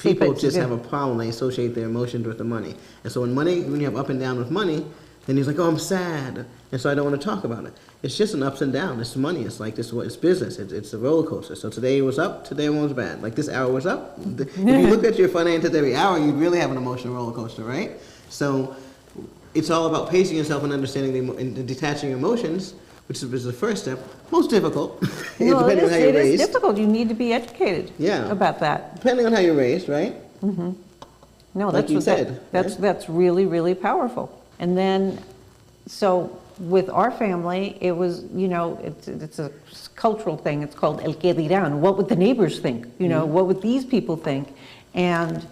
[SPEAKER 4] people just have a problem. They associate their emotions with the money. And so when you have up and down with money, then he's like, oh, I'm sad. And so I don't want to talk about it. It's just an ups and downs. It's money. It's like this. It's business. It's a roller coaster. So today it was up. Today it was bad. Like this hour was up. If you look at your finances every hour, you'd really have an emotional roller coaster, right? So it's all about pacing yourself and understanding and detaching your emotions, which is the first step. Most difficult, depending on how you're raised.
[SPEAKER 3] It is difficult. You need to be educated about that.
[SPEAKER 4] Depending on how you're raised, right?
[SPEAKER 3] No,
[SPEAKER 4] like you said.
[SPEAKER 3] That's really, really powerful. And then, so with our family, it was, it's a cultural thing. It's called el que dirán. What would the neighbors think? What would these people think? And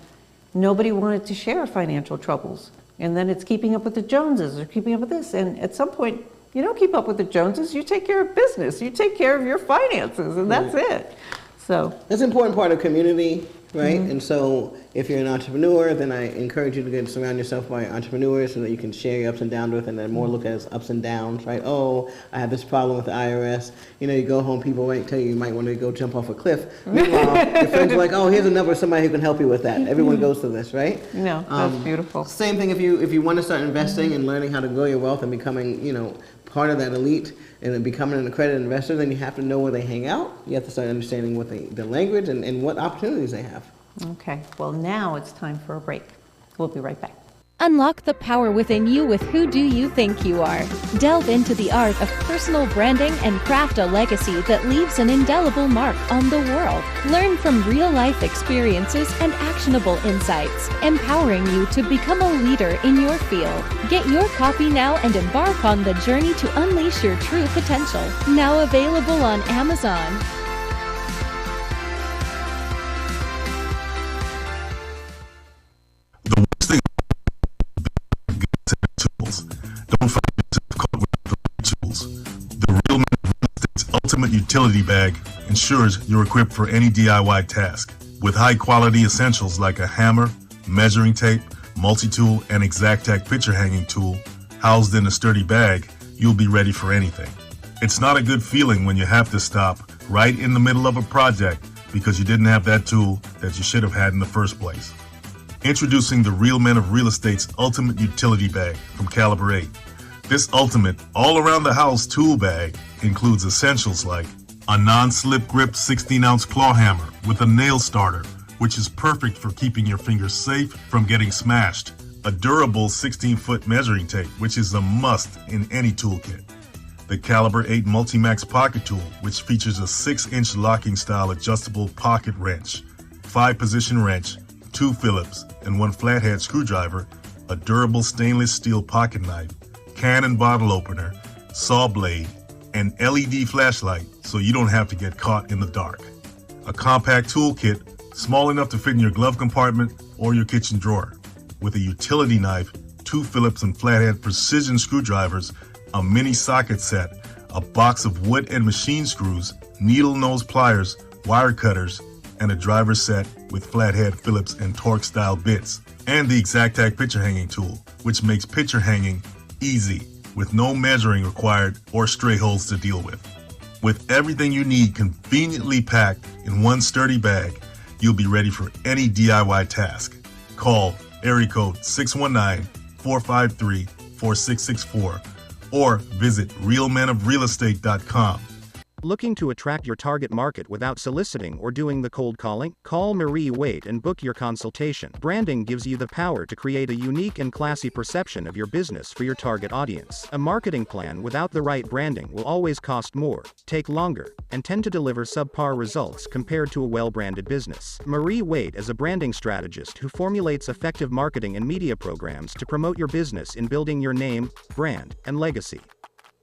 [SPEAKER 3] nobody wanted to share financial troubles. And then it's keeping up with the Joneses or keeping up with this. And at some point, you don't keep up with the Joneses. You take care of business. You take care of your finances, and that's it. So
[SPEAKER 4] that's an important part of community, right? And so if you're an entrepreneur, then I encourage you to surround yourself by entrepreneurs so that you can share your ups and downs with, and then more look at it as ups and downs, right? Oh, I have this problem with the IRS. You go home, people might tell you might want to go jump off a cliff. Meanwhile, your friends are like, oh, here's a number of somebody who can help you with that. Everyone goes through this, right?
[SPEAKER 3] No, that's beautiful.
[SPEAKER 4] Same thing if you want to start investing and learning how to grow your wealth and becoming, part of that elite and then becoming an accredited investor, then you have to know where they hang out. You have to start understanding what the language and what opportunities they have.
[SPEAKER 3] Okay, well now it's time for a break. We'll be right back.
[SPEAKER 2] Unlock the power within you with Who Do You Think You Are? Delve into the art of personal branding and craft a legacy that leaves an indelible mark on the world. Learn from real-life experiences and actionable insights, empowering you to become a leader in your field. Get your copy now and embark on the journey to unleash your true potential. Now available on Amazon.
[SPEAKER 1] The worst thing is good set of tools. Don't find yourself caught with the right tools. The Real Men of Real Estate's ultimate utility bag ensures you're equipped for any DIY task. With high-quality essentials like a hammer, measuring tape, multi-tool, and Exactac picture hanging tool housed in a sturdy bag, you'll be ready for anything. It's not a good feeling when you have to stop right in the middle of a project because you didn't have that tool that you should have had in the first place. Introducing the Real Men of Real Estate's ultimate utility bag from Caliber 8. This ultimate all-around-the-house tool bag includes essentials like a non-slip grip 16-ounce claw hammer with a nail starter, which is perfect for keeping your fingers safe from getting smashed. A durable 16-foot measuring tape, which is a must in any toolkit. The Caliber 8 Multimax Pocket Tool, which features a 6-inch locking style adjustable pocket wrench, 5-position wrench, 2 Phillips, and 1 flathead screwdriver, a durable stainless steel pocket knife, can and bottle opener, saw blade, an LED flashlight so you don't have to get caught in the dark. A compact toolkit small enough to fit in your glove compartment or your kitchen drawer, with a utility knife, 2 Phillips and flathead precision screwdrivers, a mini socket set, a box of wood and machine screws, needle nose pliers, wire cutters, and a driver set with flathead Phillips and Torx style bits, and the Exactac picture hanging tool, which makes picture hanging easy with no measuring required or stray holes to deal with. With everything you need conveniently packed in one sturdy bag, you'll be ready for any DIY task. Call area code 619-453-4664 or visit realmenofrealestate.com.
[SPEAKER 5] Looking to attract your target market without soliciting or doing the cold calling? Call Marie Waite and book your consultation. Branding gives you the power to create a unique and classy perception of your business for your target audience. A marketing plan without the right branding will always cost more, take longer, and tend to deliver subpar results compared to a well-branded business. Marie Waite is a branding strategist who formulates effective marketing and media programs to promote your business in building your name, brand, and legacy.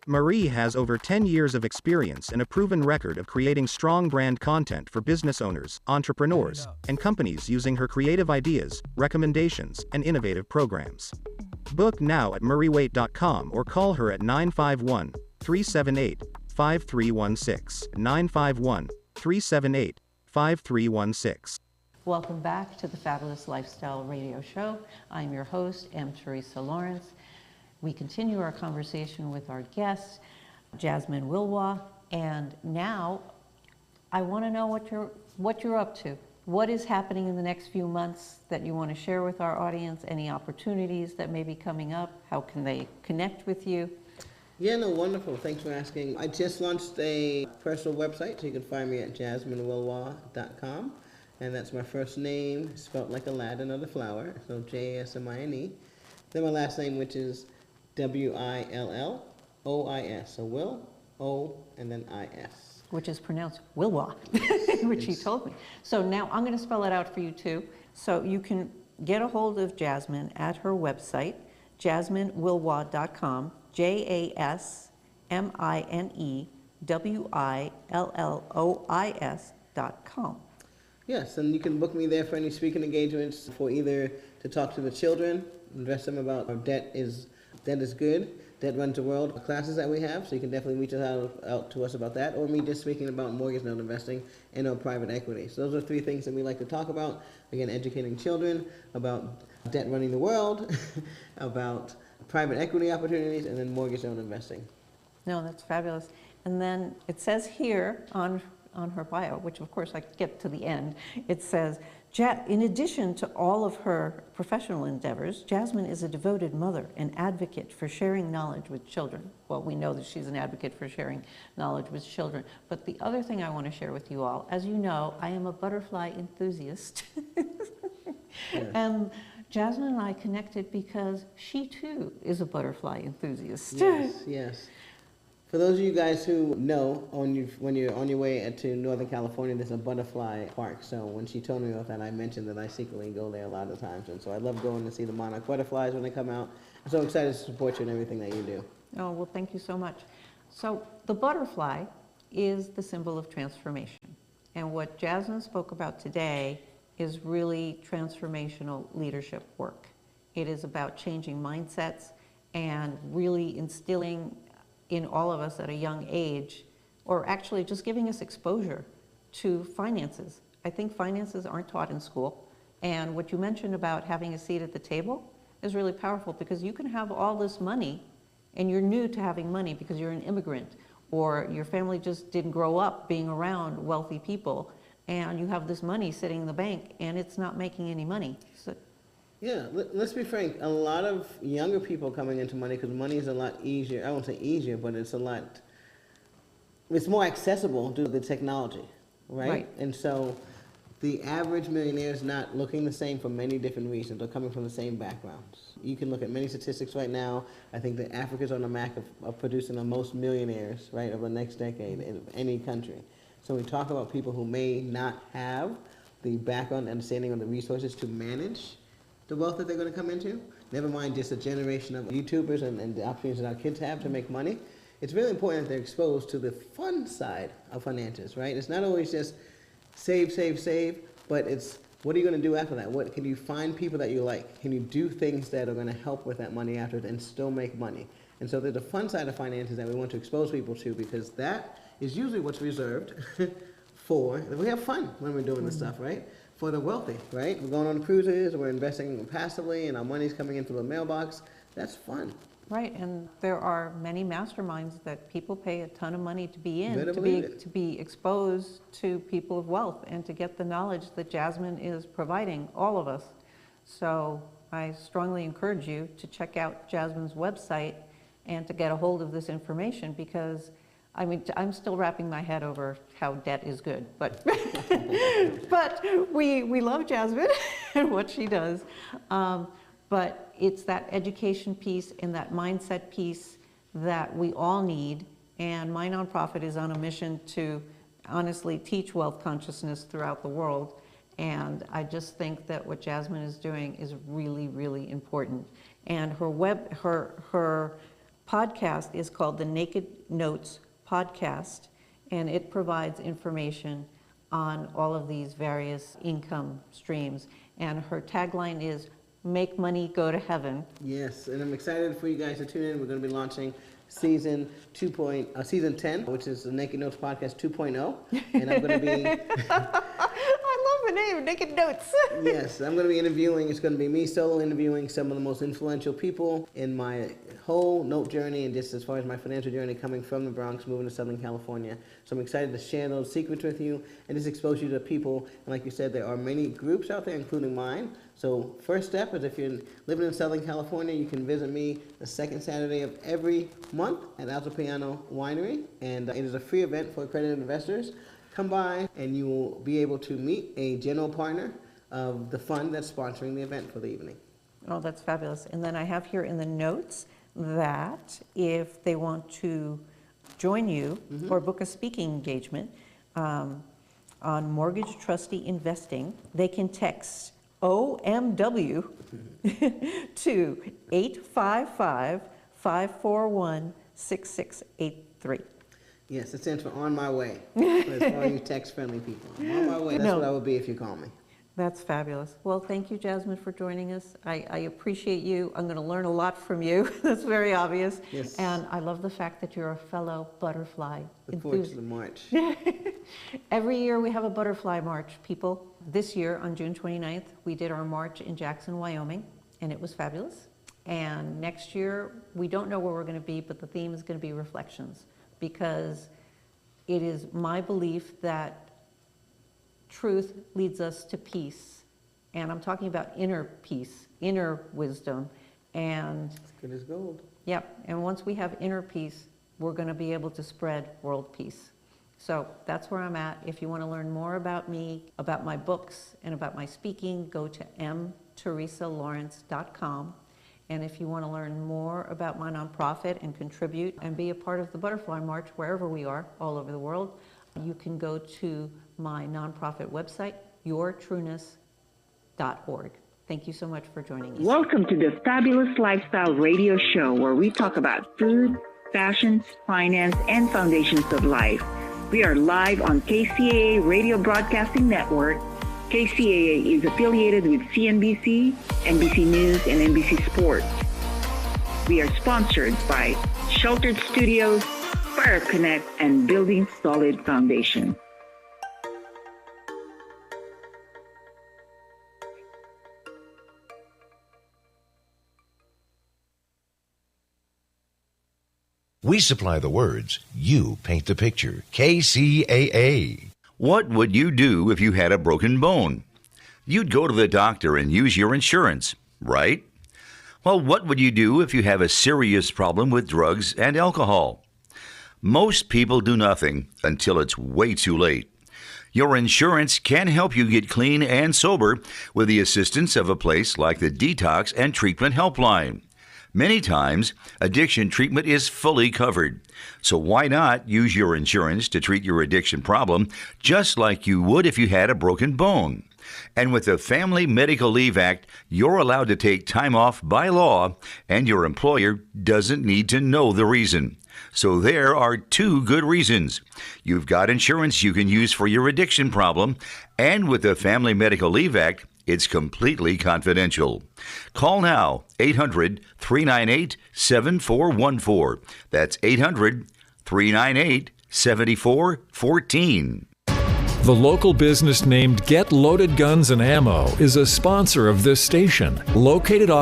[SPEAKER 5] Marie has over 10 years of experience and a proven record of creating strong brand content for business owners, entrepreneurs, and companies using her creative ideas, recommendations, and innovative programs. Book now at mariewaite.com or call her at 951-378-5316, 951-378-5316.
[SPEAKER 3] Welcome back to the Fabulous Lifestyle Radio Show. I'm your host, M. Teresa Lawrence. We continue our conversation with our guest, Jasmine Wilwa, and now I want to know what you're up to. What is happening in the next few months that you want to share with our audience? Any opportunities that may be coming up? How can they connect with you?
[SPEAKER 4] Yeah, no, wonderful. Thanks for asking. I just launched a personal website, so you can find me at jasminewilwa.com. And that's my first name, spelled like Aladdin or the flower, so Jasmine. Then my last name, which is Willois, so Will, O, and then I-S.
[SPEAKER 3] Which is pronounced Wilwa, which he told me. So now I'm going to spell it out for you too. So you can get a hold of Jasmine at her website, jasminewilwa.com, JasmineWillois.com.
[SPEAKER 4] Yes, and you can book me there for any speaking engagements, for either to talk to the children, address them about our debt is good, debt runs the world, classes that we have, so you can definitely reach out to us about that, or me just speaking about mortgage note investing and or private equity. So those are 3 things that we like to talk about. Again, educating children about debt running the world, about private equity opportunities, and then mortgage note investing.
[SPEAKER 3] No, that's fabulous. And then it says here on her bio, which of course I get to the end, it says, in addition to all of her professional endeavors, Jasmine is a devoted mother and advocate for sharing knowledge with children. Well, we know that she's an advocate for sharing knowledge with children. But the other thing I want to share with you all, as you know, I am a butterfly enthusiast. Yeah. And Jasmine and I connected because she too is a butterfly enthusiast.
[SPEAKER 4] Yes, yes. For those of you guys who know, when you're on your way to Northern California, there's a butterfly park. So when she told me about that, I mentioned that I secretly go there a lot of times. And so I love going to see the monarch butterflies when they come out. I'm so excited to support you in everything that you do.
[SPEAKER 3] Oh, well, thank you so much. So the butterfly is the symbol of transformation. And what Jasmine spoke about today is really transformational leadership work. It is about changing mindsets and really instilling in all of us at a young age, or actually just giving us exposure to finances. I think finances aren't taught in school. And what you mentioned about having a seat at the table is really powerful, because you can have all this money and you're new to having money because you're an immigrant, or your family just didn't grow up being around wealthy people, and you have this money sitting in the bank and it's not making any money. So,
[SPEAKER 4] yeah, let's be frank. A lot of younger people coming into money, because money is a lot easier. I won't say easier, but it's more accessible due to the technology, right? And so the average millionaire is not looking the same for many different reasons. They're coming from the same backgrounds. You can look at many statistics right now. I think that Africa's on the map of producing the most millionaires, right, over the next decade in any country. So we talk about people who may not have the background understanding of the resources to manage the wealth that they're going to come into. Never mind just a generation of YouTubers and the opportunities that our kids have to make money. It's really important that they're exposed to the fun side of finances, right? It's not always just save, save, save, but it's what are you going to do after that? What can you find people that you like? Can you do things that are going to help with that money after and still make money? And so there's a fun side of finances that we want to expose people to, because that is usually what's reserved for. We have fun when we're doing this stuff, right? For the wealthy, right? We're going on cruises, we're investing passively, and our money's coming into the mailbox. That's fun.
[SPEAKER 3] right, and there are many masterminds that people pay a ton of money to be in,
[SPEAKER 4] Better
[SPEAKER 3] to
[SPEAKER 4] believe it.
[SPEAKER 3] be exposed to people of wealth and to get the knowledge that Jasmine is providing all of us. So I strongly encourage you to check out Jasmine's website and to get a hold of this information, because I mean, I'm still wrapping my head over how debt is good, but but we love Jasmine and what she does. But it's that education piece and that mindset piece that we all need. And my nonprofit is on a mission to honestly teach wealth consciousness throughout the world. And I just think that what Jasmine is doing is really, really important. And her podcast is called the Naked Notes Podcast, and it provides information on all of these various income streams. And her tagline is, "Make money, go to heaven."
[SPEAKER 4] Yes, and I'm excited for you guys to tune in. We're going to be launching season 10, which is the Naked Notes Podcast 2.0. And I'm going to be...
[SPEAKER 3] I love the name, Naked Notes.
[SPEAKER 4] Yes, I'm going to be interviewing. It's going to be me solo interviewing some of the most influential people in my whole note journey, and just as far as my financial journey coming from the Bronx, moving to Southern California. So I'm excited to share those secrets with you and just expose you to people. And like you said, there are many groups out there, including mine. So first step is, if you're living in Southern California, you can visit me the second Saturday of every month at Altipiano Winery. And it is a free event for accredited investors. Come by and you will be able to meet a general partner of the fund that's sponsoring the event for the evening.
[SPEAKER 3] Oh, that's fabulous. And then I have here in the notes that if they want to join you or book a speaking engagement on mortgage trustee investing, they can text OMW to 855-541-6683.
[SPEAKER 4] Yes, it stands for On My Way. That's for all you text-friendly people. I'm on my way. That's what I would be if you call me.
[SPEAKER 3] That's fabulous. Well, thank you, Jasmine, for joining us. I appreciate you. I'm going to learn a lot from you. That's very obvious.
[SPEAKER 4] Yes.
[SPEAKER 3] And I love the fact that you're a fellow butterfly
[SPEAKER 4] Look forward to the march.
[SPEAKER 3] Every year we have a butterfly march, people. This year, on June 29th, we did our march in Jackson, Wyoming, and it was fabulous. And next year, we don't know where we're going to be, but the theme is going to be reflections, because it is my belief that truth leads us to peace. And I'm talking about inner peace, inner wisdom. And
[SPEAKER 4] As good as gold.
[SPEAKER 3] yep, and once we have inner peace, we're going to be able to spread world peace. So that's where I'm at. If you want to learn more about me, about my books, and about my speaking, go to teresalawrence.com. And if you want to learn more about my nonprofit and contribute and be a part of the Butterfly March wherever we are, all over the world, you can go to my nonprofit website, yourtrueness.org. Thank you so much for joining us.
[SPEAKER 6] Welcome to the Fabulous Lifestyle Radio Show, where we talk about food, fashion, finance, and foundations of life. We are live on KCAA Radio Broadcasting Network. KCAA is affiliated with CNBC, NBC News, and NBC Sports. We are sponsored by Sheltered Studios, Fire Connect, and Building Solid Foundation.
[SPEAKER 7] We supply the words. You paint the picture. KCAA.
[SPEAKER 8] What would you do if you had a broken bone? You'd go to the doctor and use your insurance, right? Well, what would you do if you have a serious problem with drugs and alcohol? Most people do nothing until it's way too late. Your insurance can help you get clean and sober with the assistance of a place like the Detox and Treatment Helpline. Many times, addiction treatment is fully covered. So why not use your insurance to treat your addiction problem just like you would if you had a broken bone? And with the Family Medical Leave Act, you're allowed to take time off by law, and your employer doesn't need to know the reason. So there are two good reasons. You've got insurance you can use for your addiction problem, and with the Family Medical Leave Act, it's completely confidential. Call now, 800-398-7414. That's 800-398-7414.
[SPEAKER 9] The local business named Get Loaded Guns and Ammo is a sponsor of this station. Located off